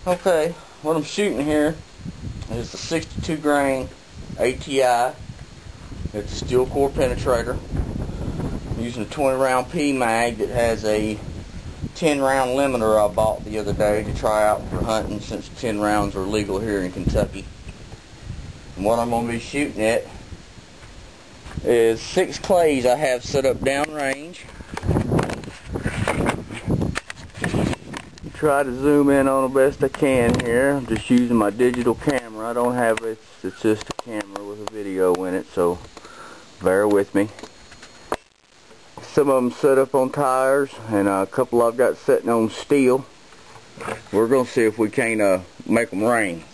Okay, what I'm shooting here is the 62 grain ATI. It's a steel core penetrator. I'm using a 20 round P mag that has a 10 round limiter I bought the other day to try out for hunting, since 10 rounds are legal here in Kentucky. And what I'm going to be shooting at is 6 clays I have set up downrange. Try to zoom in on the best I can here. I'm just using my digital camera. I don't have it. It's just a camera with a video in it, so bear with me. Some of them set up on tires, and a couple I've got sitting on steel. We're going to see if we can't make them rain.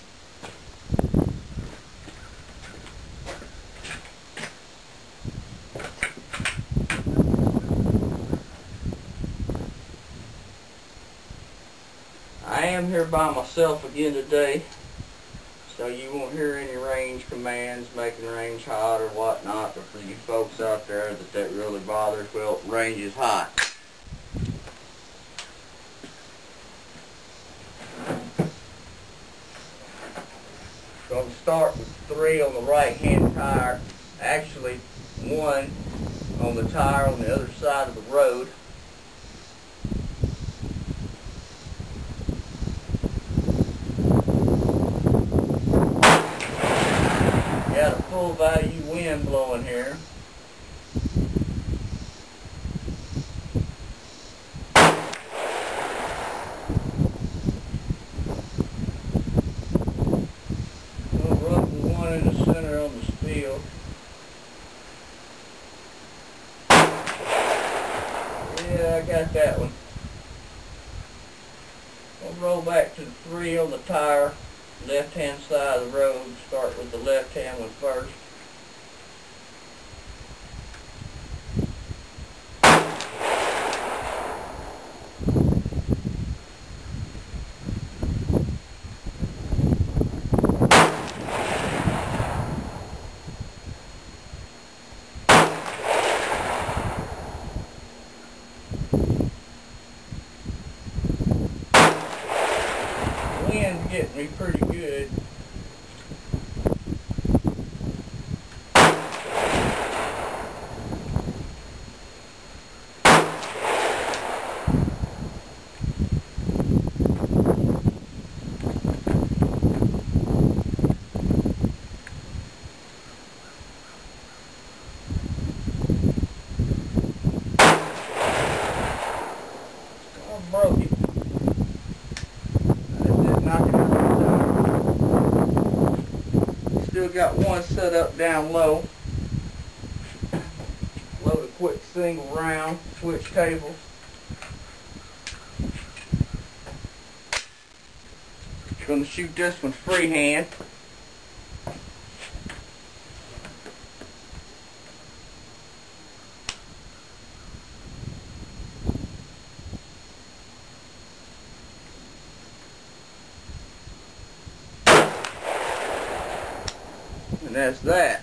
I am here by myself again today, so you won't hear any range commands making range hot or whatnot. But for you folks out there that really bothers, well, range is hot. Going to start with 3 on the right hand tire, actually 1 on the tire on the other side of the road. Got a full value wind blowing here. I'll rub the one in the center on the steel. Yeah, I got that one. I'll roll back to the 3 on the tire, left hand side of the road. Start with the left hand one first. The wind's getting me pretty good. Broke it. I just knocked it out. Still got one set up down low. Load a quick single round, switch tables. Gonna shoot this one freehand. And that's that.